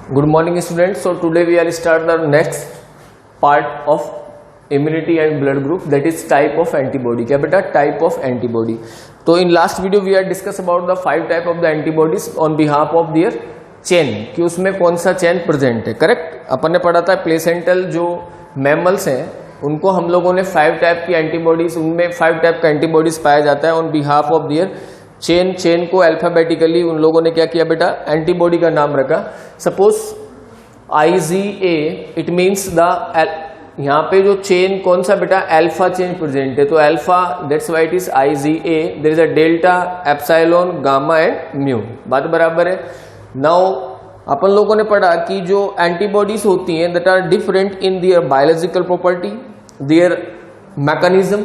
Good morning students. So today we are start the next part of immunity and blood group, that is type of antibody. क्या बेटा? Type of antibody. तो in last video we had discussed about the 5 type of the antibodies on behalf of their chain, कि उसमें कौन सा chain present है. Correct? अपन ने पढ़ा था प्लेसेंटल जो मैमल्स हैं उनको हम लोगों ने 5 टाइप की एंटीबॉडीज, उनमें 5 टाइप का एंटीबॉडीज पाया जाता है on behalf of their chain को अल्फाबेटिकली उन लोगों ने क्या किया बेटा? एंटीबॉडी का नाम रखा. Suppose IgA, it means the, यहाँ पे जो चेन कौन सा बेटा? अल्फा चेन प्रेजेंट है, तो alpha, that's why it is IgA. There is a delta, epsilon, gamma and mu. बात बराबर है. नाउ अपन लोगों ने पढ़ा कि जो एंटीबॉडीज होती हैं that are different in their biological property, their mechanism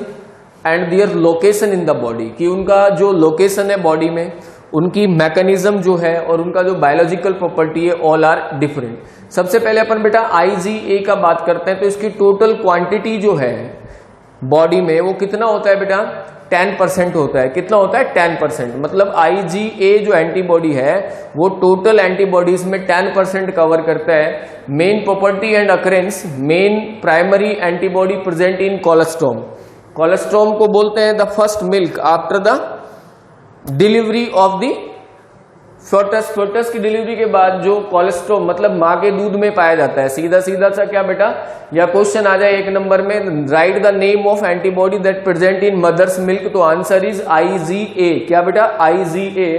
and their location in the body, कि उनका जो लोकेशन है बॉडी में, उनकी मैकेनिज्म जो है और उनका जो बायोलॉजिकल प्रॉपर्टी है, ऑल आर डिफरेंट. सबसे पहले अपन बेटा IgA का बात करते हैं. तो इसकी टोटल क्वांटिटी जो है बॉडी में वो कितना होता है बेटा? 10% होता है. कितना होता है? 10%. मतलब IgA जो एंटीबॉडी है वो टोटल एंटीबॉडीज में 10% कवर करता है. Main property and occurrence, main primary antibody present in colostrum. Colostrum को बोलते हैं the first milk after the delivery of the photos. Photos की डिलीवरी के बाद जो कोलेस्ट्रॉम मतलब माँ के दूध में पाया जाता है. सीधा सीधा सा क्या बेटा? या क्वेश्चन आ जाए 1 नंबर में, write the name of antibody that present in mother's milk. तो आंसर इज IgA. क्या बेटा? IgA.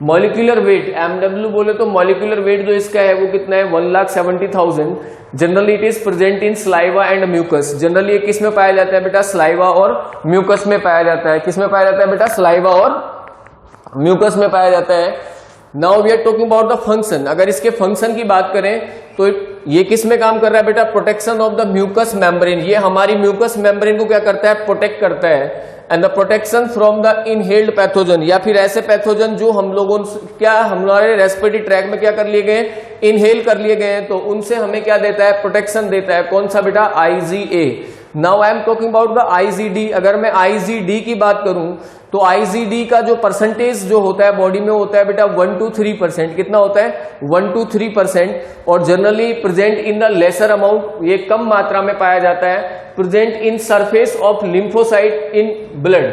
मॉलिक्यूलर वेट, MW बोले तो मॉलिक्यूलर वेट जो इसका है वो कितना है? 1,70,000. Generally it is present in saliva and mucus. Generally ये किस में पाया जाता है बेटा? स्लाइवा और म्यूकस में पाया जाता है. किस में पाया जाता है बेटा? स्लाइवा और म्यूकस में पाया जाता है. Now we are talking about the function. अगर इसके फंक्शन की बात करें तो ये किस में काम कर रहा है बेटा? Protection of the mucus membrane. ये हमारी म्यूकस मेम्ब्रेन को क्या करता है? प्रोटेक्ट करता है. And the protection from the inhaled pathogen, या फिर ऐसे पैथोजन जो हम लोगों क्या हमारे रेस्पिरेटरी ट्रैक में क्या कर लिए गए? इनहेल कर लिए गए. तो उनसे हमें क्या देता है? प्रोटेक्शन देता है. कौन सा बेटा? IgA. Now I am talking about the IgD. अगर मैं IgD की बात करूं तो IgD का जो परसेंटेज जो होता है बॉडी में होता है बेटा 1 to 3%. कितना होता है? 1 to 3%. और generally present in the lesser amount, ये कम मात्रा में पाया जाता है. Present in surface of lymphocyte in blood.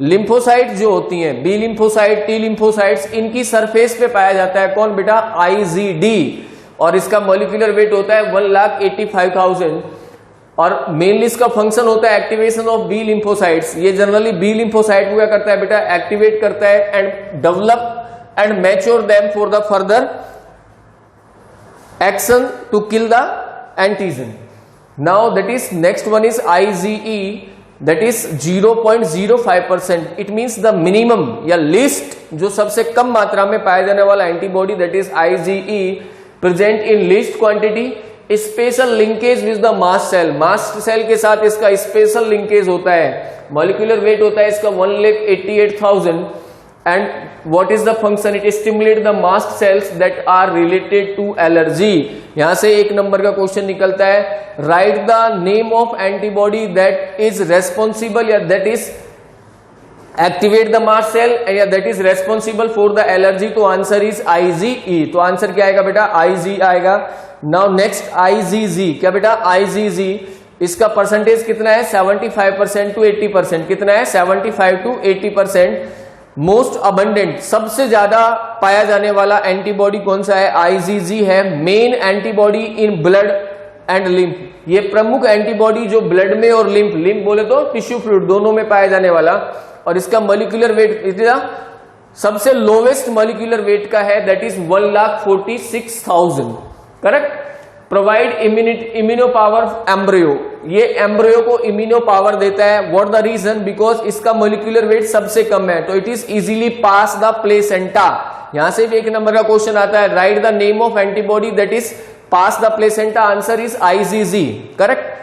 Lymphocyte जो होती हैं, बी लिम्फोसाइट, टी लिम्फोसाइट्स, इनकी सरफेस पे पाया जाता है. कौन बेटा? IgD. और इसका मॉलिक्यूलर वेट होता है 1,85,000. और मेनली इसका फंक्शन होता है एक्टिवेशन ऑफ बी लिम्फोसाइट्स. ये जनरली बी लिम्फोसाइट को क्या करता है बेटा? एक्टिवेट करता है and develop and mature them for the further action to kill the antigen. Now that is next one is IgE, that is 0.05%. It means the minimum या least जो सबसे कम मात्रा में पाया जाने वाला antibody, that is IgE, present in least quantity. Special linkage with the mast cell. Mast cell के साथ इसका स्पेशल लिंकेज होता है. मॉलिक्यूलर वेट होता है इसका 1,88,000. And what is the function? It stimulate the mast cells that are related to allergy. यहां से 1 नंबर का क्वेश्चन निकलता है, write the name of antibody that is responsible या that is activate the mast cell या that is responsible for the allergy. तो answer is IgE. तो answer क्या आएगा बेटा? IG आएगा. Now next IgG. क्या बेटा? IgG. इसका परसेंटेज कितना है? 75% to 80%. कितना है? 75 to 80%. मोस्ट अबंडेंट, सबसे ज्यादा पाया जाने वाला एंटीबॉडी कौन सा है? IgG है. Main antibody in blood and lymph. ये प्रमुख एंटीबॉडी जो ब्लड में और लिम्फ बोले तो टिश्यू फ्लूइड दोनों में पाया जाने वाला. और इसका मॉलिक्यूलर वेट इतना सबसे लोवेस्ट मॉलिक्यूलर वेट का है, that is 1,46,000. Correct. Provide immuno power embryo. ये एम्ब्रियो को इम्यूनो पावर देता है. What the reason? बिकॉज इसका मॉलिक्यूलर वेट सबसे कम है. तो it is easily pass the placenta. यहां से भी 1 नंबर का क्वेश्चन आता है, write the name of antibody that is pass the placenta. Answer is IgG. Correct.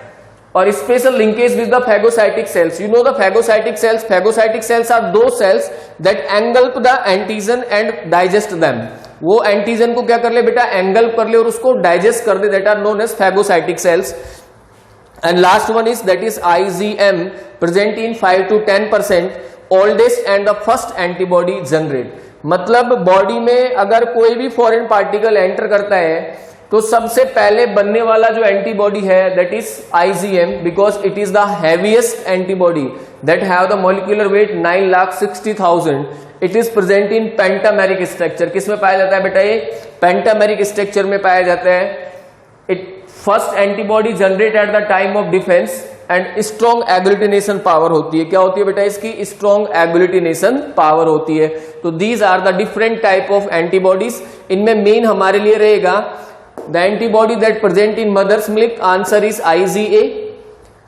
और special linkage with the phagocytic cells. You know the phagocytic sales. Phagocytic cells are दो cells that engulf the antigen and digest them. वो antigen को क्या कर ले बेटा? एंगल्प कर ले और उसको डाइजेस्ट कर दे. That are known as phagocytic cells. And last one is that is IgM, present in 5 to 10%. Oldest and the first antibody generate. मतलब बॉडी में अगर कोई भी फॉरेन पार्टिकल एंटर करता है तो सबसे पहले बनने वाला जो एंटीबॉडी है that is IgM, because it is the heaviest antibody that have the molecular weight 9,60,000. It is present in pentameric structure. किसमें पाया जाता है बेटा? ये पेंटामेरिक स्ट्रक्चर में पाया जाता है. It first antibody generate at the time of defence and strong agglutination power होती है. क्या होती है बेटा? इसकी स्ट्रॉन्ग एग्लूटिनेशन पावर होती है. तो these are the different type of antibodies. इनमें मेन हमारे लिए रहेगा the antibody that present in mother's milk, answer is IgA.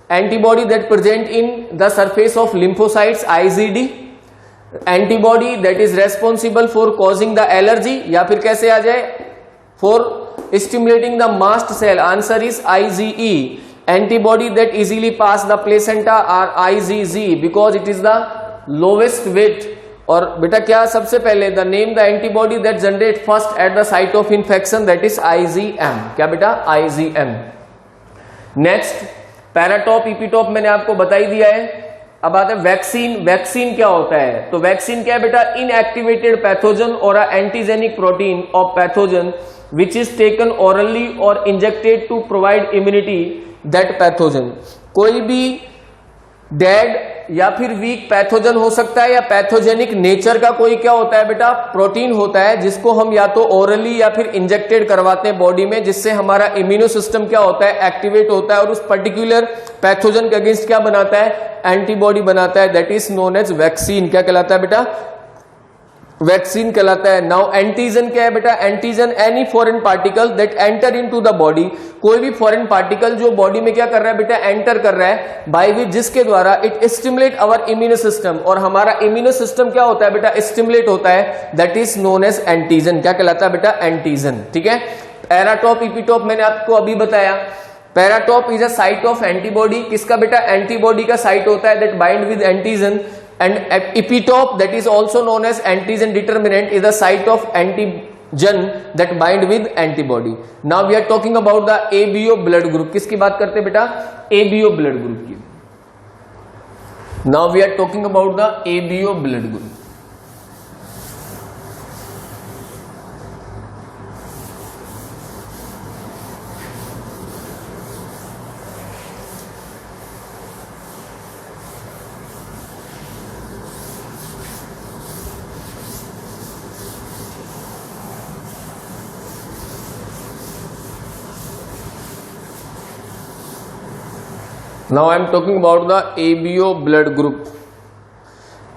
Antibody that present in the surface of lymphocytes, IgD. Antibody that is responsible for causing the allergy, या फिर कैसे आ जाए, for stimulating the mast cell, answer is IgE. Antibody that easily pass the placenta are IgG because it is the lowest weight. और बेटा क्या सबसे पहले the name the antibody that generate first at the site of infection that is IgM. क्या बेटा? IgM. Next paratope इपीटॉप मैंने आपको बता ही दिया है. अब आते हैं वैक्सीन. वैक्सीन क्या होता है? तो वैक्सीन क्या है बेटा? इनएक्टिवेटेड पैथोजन और antigenic protein of pathogen which is taken orally और injected to provide immunity that pathogen. कोई भी डेड या फिर वीक पैथोजन हो सकता है या पैथोजेनिक नेचर का कोई क्या होता है बेटा? प्रोटीन होता है जिसको हम या तो ओरली या फिर इंजेक्टेड करवाते हैं बॉडी में, जिससे हमारा इम्यूनो सिस्टम क्या होता है? एक्टिवेट होता है और उस पर्टिकुलर पैथोजन के अगेंस्ट क्या बनाता है? एंटीबॉडी बनाता है. That is known as vaccine. क्या कहलाता है बेटा? वैक्सीन कहलाता है. नाउ एंटीजन क्या है बेटा? Antigen any foreign particle that enter into the body. कोई भी फॉरेन पार्टिकल जो बॉडी में क्या कर रहा है बेटा? एंटर कर रहा है, बाय विच जिसके द्वारा it stimulate our immuno system. और हमारा इम्यूनो सिस्टम क्या होता है बेटा? स्टिमुलेट होता है. That is known as antigen. क्या कहलाता है बेटा? एंटीजन. ठीक है. पैराटॉप इपीटॉप मैंने आपको अभी बताया. Paratope is a site of antibody. किसका बेटा? एंटीबॉडी का साइट होता है that bind with antigen. And epitope, that is also known as antigen determinant, is the site of antigen that bind with antibody. Now we are talking about the ABO blood group. किसकी बात करते हैं बेटा? ABO blood group की. Now we are talking about the ABO blood group. Now I am talking about the ABO blood group.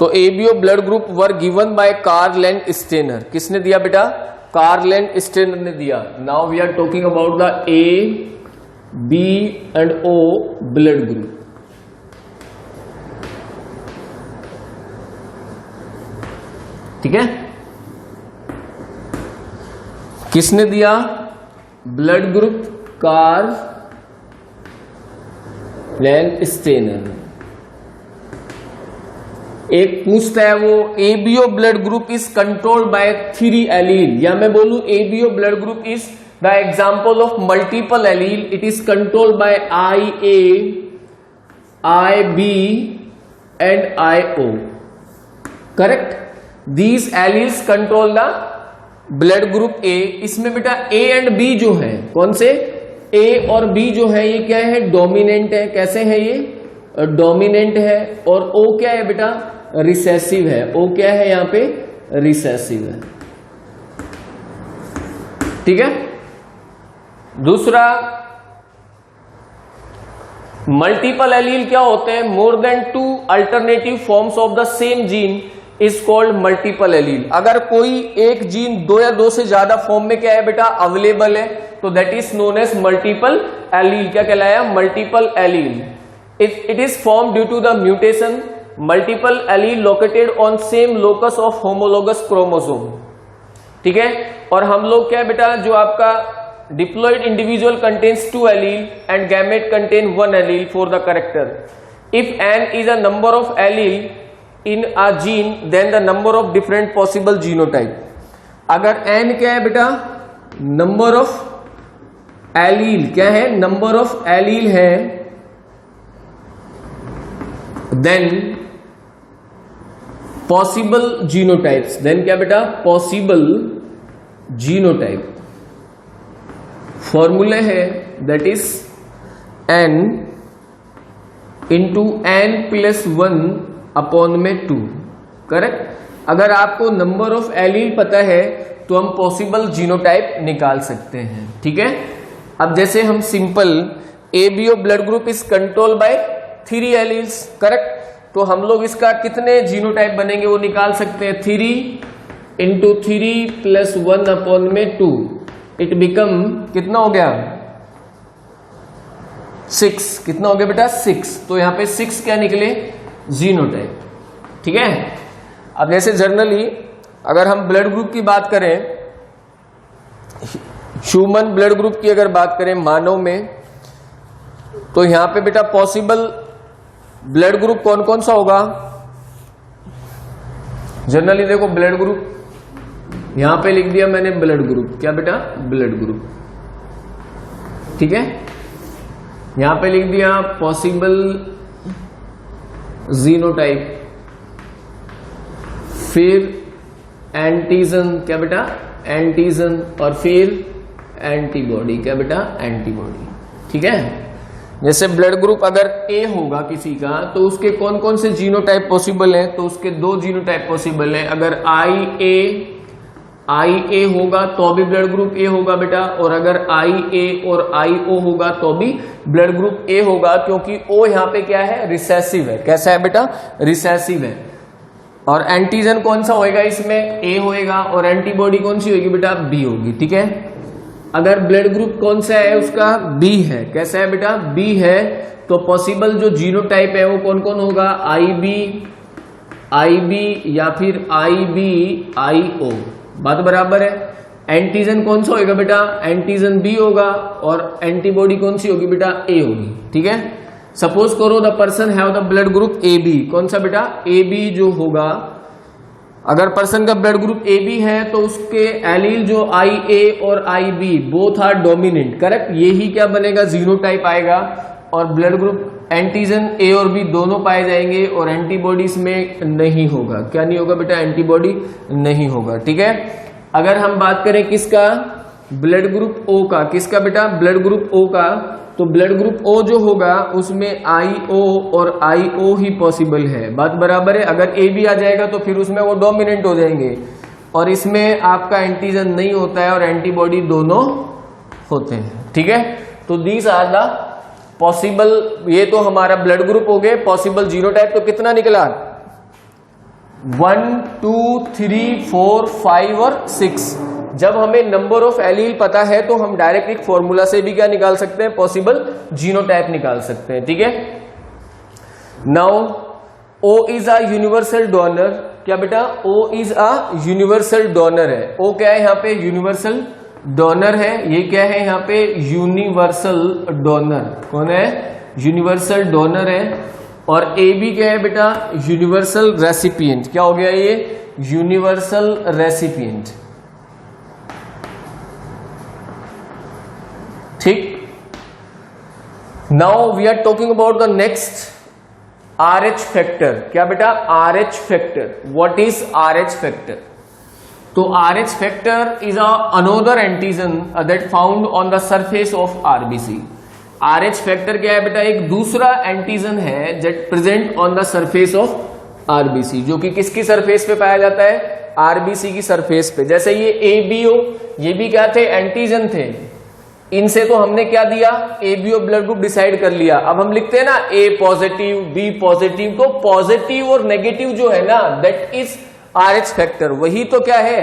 तो ABO blood group were given by Karl and Steiner. किसने दिया बेटा? Karl and Steiner ने दिया. Now we are talking about the A, B and O blood group. ठीक है. किसने दिया? Blood group Karl and Steiner. एक पूछता है वो ABO blood group is controlled by 3 allele, या मैं बोलूं ABO blood group is the example of multiple allele. It is controlled by IA, IB and IO. Correct. These alleles control the blood group A. इसमें बेटा A and B जो है, कौन से? A और B जो है ये क्या है? डोमिनेंट है. कैसे है ये? डोमिनेंट है. और O क्या है बेटा? रिसेसिव है. O क्या है यहां पे? रिसेसिव है. ठीक है. दूसरा, मल्टीपल एलील क्या होते हैं? More than 2 alternative forms of the same gene is called multiple allele. अगर कोई एक जीन 2 या 2 से ज्यादा फॉर्म में क्या है बेटा? अवेलेबल है, तो that is known as multiple allele. क्या कहलाया? Multiple allele. It is form due to the mutation. Multiple allele located on same locus of homologous chromosome. ठीक है. और हम लोग क्या है बेटा? जो आपका diploid individual contains 2 allele and gamete contain 1 allele for the character. If n is a number of allele in a gene, then the number of different possible genotype. अगर n क्या है बेटा? Number of allele. क्या है? Number of allele है, then possible genotypes, then क्या बेटा, possible genotype, फॉर्मूले है that is n into n plus 1 upon में 2, करेक्ट। अगर आपको नंबर ऑफ एलील पता है तो हम पॉसिबल जीनोटाइप निकाल सकते हैं, ठीक है। अब जैसे हम simple ABO blood group is control by 3 alleles, correct. तो हम लोग इसका कितने जीनोटाइप बनेंगे वो निकाल सकते हैं, 3 इंटू 3 प्लस 1 अपॉन में 2, इट बिकम कितना हो गया, 6। कितना हो गया बेटा, 6। तो यहां पे 6 क्या निकले, जीनोटाइप, ठीक है। अब जैसे जनरली अगर हम ब्लड ग्रुप की बात करें, ह्यूमन ब्लड ग्रुप की अगर बात करें मानव में, तो यहां पे बेटा पॉसिबल ब्लड ग्रुप कौन कौन सा होगा। जनरली देखो ब्लड ग्रुप यहां पे लिख दिया मैंने, ब्लड ग्रुप, क्या बेटा, ब्लड ग्रुप, ठीक है। यहां पे लिख दिया पॉसिबल जीनोटाइप, फिर एंटीजन, क्या बेटा, एंटीजन, और फिर एंटीबॉडी, क्या बेटा, एंटीबॉडी, ठीक है। जैसे ब्लड ग्रुप अगर ए होगा किसी का तो उसके कौन कौन से जीनोटाइप पॉसिबल है, तो उसके 2 जीनोटाइप पॉसिबल है। अगर IA होगा तो भी ब्लड ग्रुप ए होगा बेटा, और अगर IA और IO होगा तो भी ब्लड ग्रुप ए होगा, क्योंकि O यहां पे क्या है, रिसेसिव है। कैसा है बेटा, रिसेसिव है। और एंटीजन कौन सा होएगा इसमें, ए होएगा, और एंटीबॉडी कौन सी होगी बेटा, बी होगी, ठीक है। अगर ब्लड ग्रुप कौन सा है उसका, बी है। कैसा है बेटा, बी है, तो पॉसिबल जो जीनोटाइप है वो कौन कौन होगा, IB या फिर IO, बात बराबर है। एंटीजन कौन सा होगा बेटा, एंटीजन बी होगा, और एंटीबॉडी कौन सी होगी बेटा, ए होगी, ठीक है। सपोज करो the person have the blood group AB, कौन सा बेटा, AB जो होगा, अगर पर्सन का ब्लड ग्रुप AB है तो उसके एलील जो IA और IB both are dominant, correct. यही क्या बनेगा, जीनोटाइप आएगा। और ब्लड ग्रुप एंटीजन A और B दोनों पाए जाएंगे, और एंटीबॉडीज में नहीं होगा, क्या नहीं होगा बेटा, एंटीबॉडी नहीं होगा, ठीक है। अगर हम बात करें किसका, ब्लड ग्रुप O का, किसका बेटा, ब्लड ग्रुप O का, तो ब्लड ग्रुप O जो होगा उसमें IO और IO ही पॉसिबल है, बात बराबर है। अगर AB आ जाएगा तो फिर उसमें वो डोमिनेंट हो जाएंगे, और इसमें आपका एंटीजन नहीं होता है और एंटीबॉडी दोनों होते हैं, ठीक है। तो दीज आर द पॉसिबल, ये तो हमारा ब्लड ग्रुप हो गए। पॉसिबल जीनोटाइप तो कितना निकला, 1 2 3 4 5 और 6। जब हमें नंबर ऑफ एलील पता है तो हम डायरेक्ट एक फॉर्मूला से भी क्या निकाल सकते हैं, पॉसिबल जीनोटाइप निकाल सकते हैं, ठीक है। Now O is a universal donor, क्या बेटा, O is a universal donor है। O क्या है यहाँ पे, यूनिवर्सल डोनर है। ये क्या है यहाँ पे, यूनिवर्सल डोनर, कौन है, यूनिवर्सल डोनर है। और AB क्या है बेटा, यूनिवर्सल रेसिपिएंट, क्या हो गया ये, यूनिवर्सल रेसिपिएंट, ठीक। Now we are talking about the next RH factor, क्या बेटा, RH factor. What is RH factor, तो RH factor is another antigen that found on the surface of RBC। RH factor क्या है बेटा, एक दूसरा antigen है that present on the surface of RBC, जो कि किसकी सरफेस पे पाया जाता है, RBC की सरफेस पे। जैसे ये ABO, ये भी क्या थे, एंटीजन थे। इनसे तो हमने क्या दिया, ABO ब्लड ग्रुप डिसाइड कर लिया। अब हम लिखते हैं ना A पॉजिटिव, B पॉजिटिव, तो पॉजिटिव और नेगेटिव जो है ना, दैट इज RH फैक्टर, वही तो क्या है,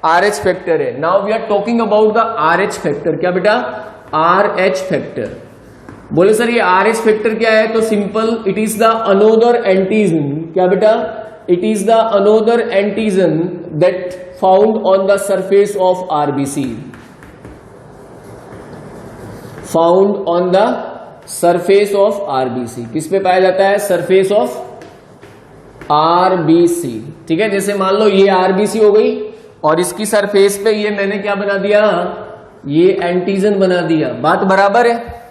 RH फैक्टर है। Now we are talking about the RH factor, क्या बेटा, RH फैक्टर। बोले सर ये RH फैक्टर क्या है, तो simple, it is the another antigen, क्या बेटा, it is the another antigen that found on the surface of RBC, found on the surface of RBC। किस पे पाया जाता है, सरफेस ऑफ RBC, ठीक है। जैसे मान लो ये RBC हो गई, और इसकी सरफेस पे ये मैंने क्या बना दिया, ये एंटीजन बना दिया, बात बराबर है।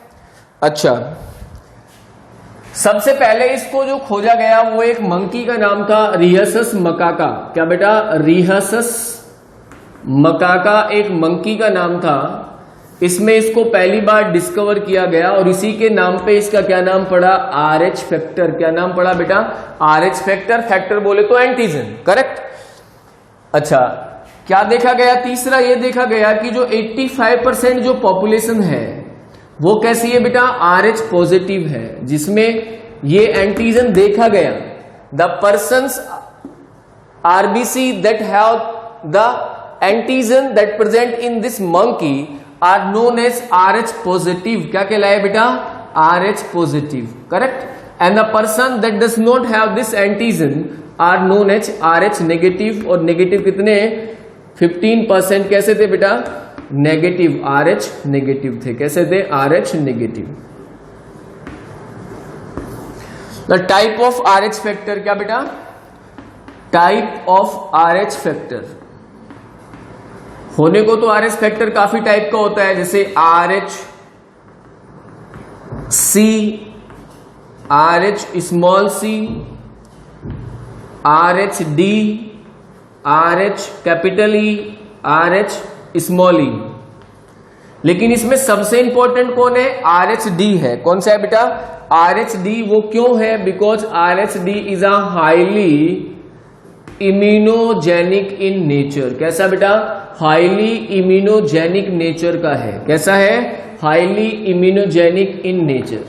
अच्छा, सबसे पहले इसको जो खोजा गया वो एक मंकी का नाम था रिहसस मकाका। क्या बेटा? रिहसस मकाका एक मंकी का नाम था। इसमें इसको पहली बार डिस्कवर किया गया और इसी के नाम पे इसका क्या नाम पड़ा? RH factor. क्या नाम पड़ा बेटा? RH factor. फैक्टर बोले तो एंटीजन, करेक्ट। अच्छा, क्या देखा गया? तीसरा ये देखा गया कि जो 85% जो पॉपुलेशन है वो कैसी है बेटा? RH पॉजिटिव है, जिसमें ये एंटीजन देखा गया। The persons RBC that have the antigen that present in this monkey are known as RH positive. क्या कहलाए बेटा? RH positive, correct. And the person that does not have this antigen are known as RH negative. और negative कितने? 15%। कैसे थे बेटा? Negative, RH negative थे। कैसे थे? RH negative. The type of RH factor. क्या बेटा? Type of RH factor. होने को तो RH फैक्टर काफी टाइप का होता है, जैसे RH C, RH small c, RH D, RH capital E, RH small E. लेकिन इसमें सबसे इंपॉर्टेंट कौन है? RH D है। कौन सा है बेटा? RH D। वो क्यों है? Because RH D is a highly immunogenic in nature. कैसा बेटा? हाईली इम्यूनोजेनिक नेचर का है। कैसा है? Highly immunogenic in nature.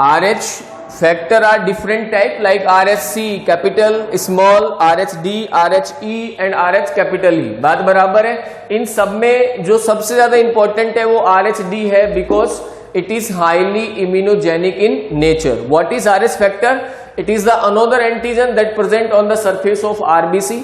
RH factor are different type like RHC capital, small, RHD, RHE and RH capital E। बात बराबर है? इन सब में जो सबसे ज्यादा इंपॉर्टेंट है वो RHD है, because it is highly immunogenic in nature. What is RH factor? It is the another antigen that present on the surface of RBC.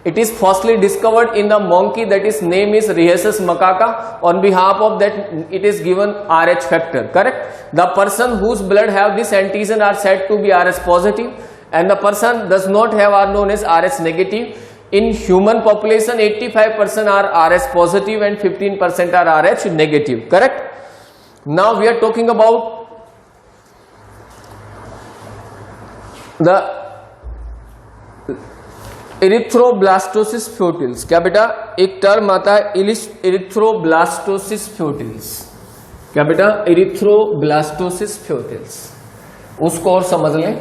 It is firstly discovered in the monkey that is name is Rhesus macaca. On behalf of that it is given RH factor, correct? The person whose blood have this antigen are said to be RH positive and the person does not have are known as RH negative. In human population 85% are RH positive and 15% are RH negative, correct? Now we are talking about the erythroblastosis fetalis. क्या बेटा? एक term आता है erythroblastosis fetalis. क्या बेटा? Erythroblastosis फ्यूटिल्स। उसको और समझ लें।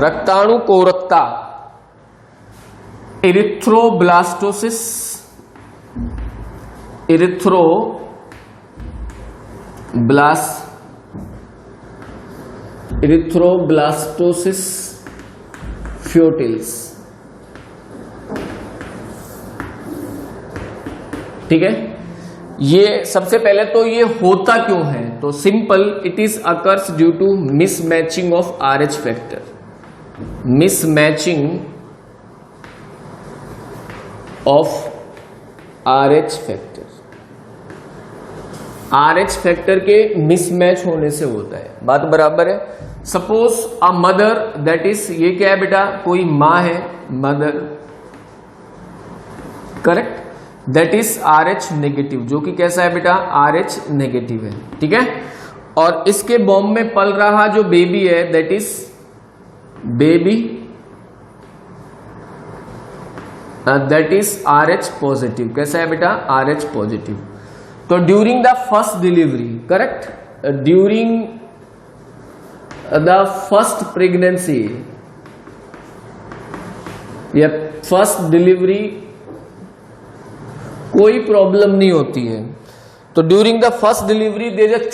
रक्ताणु कोरकता, इरिथ्रोब्लास्टोसिस, इरिथ्रोब्लास्टोसिस फ्यूटिल्स। ठीक है, ये सबसे पहले तो ये होता क्यों है? तो simple, it is occurs due to mismatching of RH factor. Mismatching of RH factor. RH factor के मिसमैच होने से होता है। बात बराबर है? Suppose a mother that is, ये क्या है बेटा? कोई माँ है, mother, correct, that is RH negative, जो कि कैसा है बेटा? RH नेगेटिव है। ठीक है, और इसके बॉम्ब में पल रहा जो बेबी है that is baby, that is RH positive. कैसा है बेटा? RH positive. तो during the first delivery, correct, during the first pregnancy या फर्स्ट डिलीवरी कोई प्रॉब्लम नहीं होती है। तो during the first delivery there is a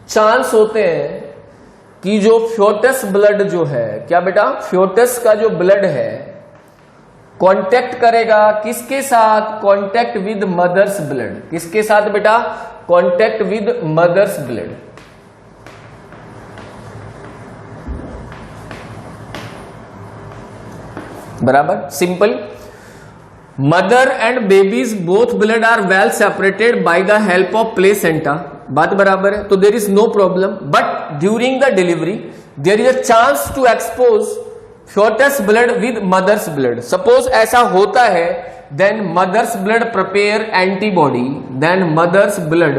chance होते हैं कि जो फ्यूटस ब्लड जो है, क्या बेटा? फ्यूटस का जो ब्लड है कांटेक्ट करेगा किसके साथ? Contact with mother's blood. किसके साथ बेटा? Contact with mother's blood. बराबर? Simple. Mother and baby's both blood are well separated by the help of placenta. बात बराबर है? तो there is no problem, but during the delivery there is a chance to expose foetus blood with mother's blood, suppose ऐसा होता है, then mother's blood prepare antibody, then mother's blood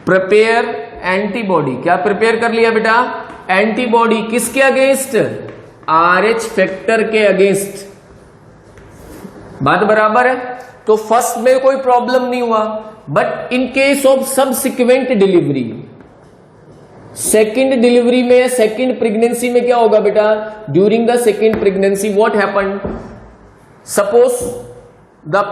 prepare antibody, क्या prepare कर लिया बेटा? Antibody किसके against? RH factor के against. बात बराबर है? तो फर्स्ट में कोई प्रॉब्लम नहीं हुआ, but in case of subsequent delivery, second delivery में, सेकेंड प्रेगनेंसी में क्या होगा बेटा? During the second pregnancy what happened? Suppose the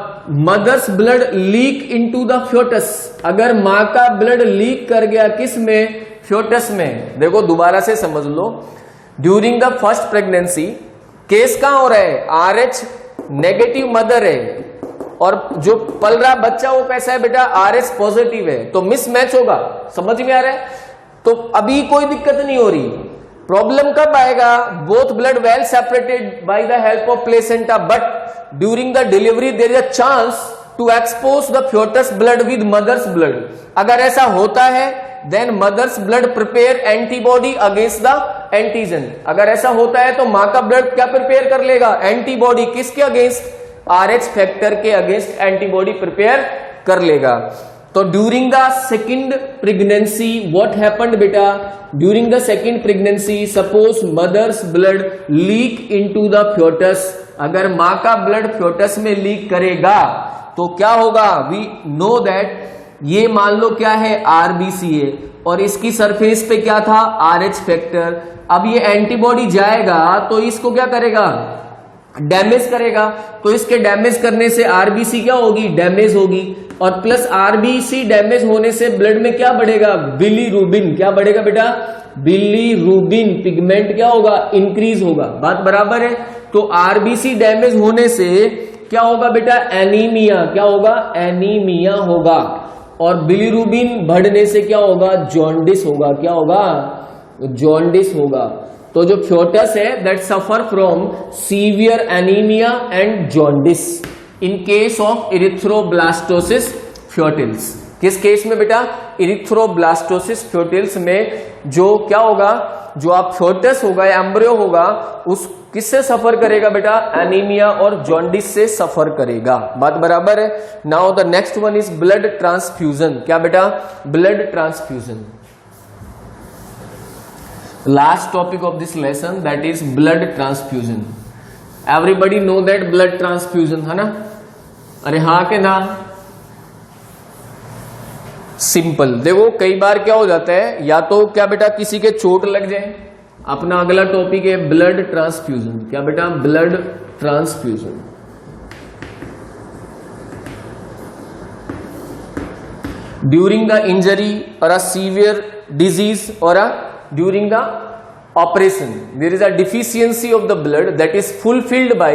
mother's blood leak into the foetus, अगर मां का ब्लड लीक कर गया किस में? फ्योटस में। देखो दोबारा से समझ लो, during the first pregnancy case कहां हो रहा है? RH नेगेटिव मदर है, और जो पल रहा बच्चा वो कैसा है बेटा? RH पॉजिटिव है, तो मिसमैच होगा। समझ में आ रहा है? तो अभी कोई दिक्कत नहीं हो रही। प्रॉब्लम कब आएगा? Both blood well separated by the help of placenta, but during the delivery there is a chance to expose the foetus blood with mother's blood. अगर ऐसा होता है, then mother's blood prepare antibody against the antigen. अगर ऐसा होता है तो मां का ब्लड क्या प्रिपेयर कर लेगा? एंटीबॉडी किसके अगेंस्ट? RH फैक्टर के अगेंस्ट एंटीबॉडी प्रिपेयर कर लेगा। तो during the second pregnancy what happened बेटा? During the second pregnancy suppose mother's blood leak into the foetus, अगर मां का ब्लड फ्योटस में लीक करेगा तो क्या होगा? वी नो दैट ये मान लो क्या है? RBC है, और इसकी सरफेस पे क्या था? RH factor. अब ये एंटीबॉडी जाएगा तो इसको क्या करेगा? डैमेज करेगा। तो इसके डैमेज करने से RBC क्या होगी? डैमेज होगी, और प्लस RBC डैमेज होने से ब्लड में क्या बढ़ेगा? बिलीरुबिन। क्या बढ़ेगा बेटा? बिलीरुबिन पिगमेंट क्या होगा? इंक्रीज होगा। बात बराबर है? तो RBC डैमेज होने से क्या होगा बेटा? एनीमिया। क्या होगा? एनीमिया होगा। और बिलीरुबिन बढ़ने से क्या होगा? जॉन्डिस होगा। क्या होगा? जॉन्डिस होगा। तो जो फ्योटस है that suffer from severe anaemia and jaundice in case of erythroblastosis fetalis. किस केस में बेटा? इरिथ्रोब्लास्टोसिस फ्योटिल्स में जो क्या होगा? जो आप फ्योटस होगा या एम्ब्रियो होगा, उस किससे सफर करेगा बेटा? एनीमिया और जॉन्डिस से सफर करेगा। बात बराबर है? Now the next one is blood transfusion. क्या बेटा? Blood transfusion. Last topic of this lesson, that is blood transfusion. Everybody know that blood transfusion है ना? अरे हाँ के ना? सिंपल। देखो कई बार क्या हो जाता है, या तो क्या बेटा किसी के चोट लग जाए। अपना अगला टॉपिक है ब्लड ट्रांसफ्यूजन। क्या बेटा? Blood transfusion. During the injury और अ सीवियर डिजीज और अ during the operation there is a deficiency of the blood that is fulfilled by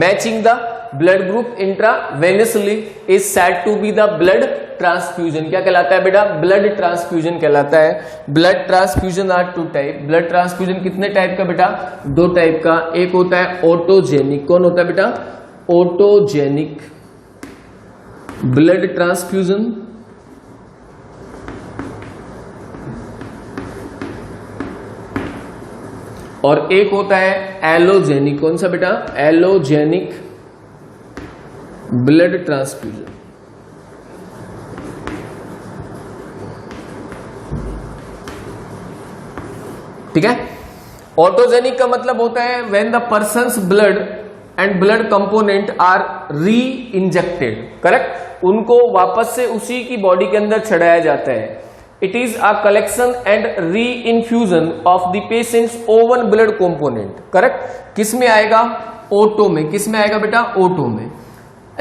matching the blood group intravenously is said to be the blood transfusion। क्या कहलाता है बेटा? Blood transfusion कहलाता है। Blood transfusion are two type. Blood transfusion कितने type का बेटा? दो टाइप का। एक होता है ऑटोजेनिक। कौन होता है बेटा? ऑटोजेनिक ब्लड ट्रांसफ्यूजन, और एक होता है एलोजेनिक। कौन सा बेटा? Allogenic blood transfusion. ठीक है? ऑटोजेनिक का मतलब होता है when the persons blood and blood component are reinjected. Correct? उनको वापस से उसी की बॉडी के अंदर चढ़ाया जाता है। It is a collection and re-infusion of the patient's own blood component. Correct? किस में आएगा? ओटो में। किस में आएगा बेटा? ओटो में।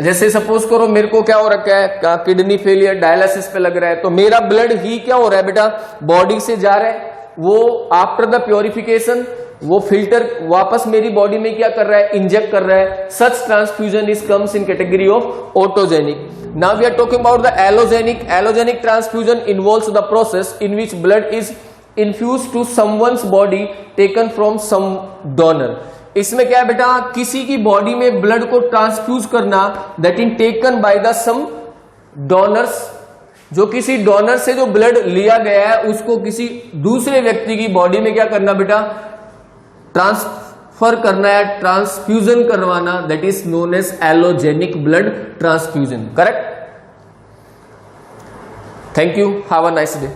जैसे सपोज करो मेरे को क्या हो रखा है? किडनी फेलियर, डायलिसिस पे लग रहा है, तो मेरा ब्लड ही क्या हो रहा है बेटा? बॉडी से जा रहा है, वो आफ्टर द प्योरिफिकेशन वो फिल्टर वापस मेरी बॉडी में क्या कर रहा है? इंजेक्ट कर रहा है। Such transfusion is comes in category of autogenic. Now we are talking about the allogenic. Allogenic transfusion involves the process in which blood is infused to someone's body taken from some donor. इसमें क्या है बेटा? किसी की body में blood को transfuse करना, that is taken by the some donors। जो किसी डोनर से जो ब्लड लिया गया है उसको किसी दूसरे व्यक्ति की बॉडी में क्या करना बेटा? ट्रांसफर करना या ट्रांसफ्यूजन करवाना, that is known as allogenic blood transfusion. Correct. Thank you. Have a nice day.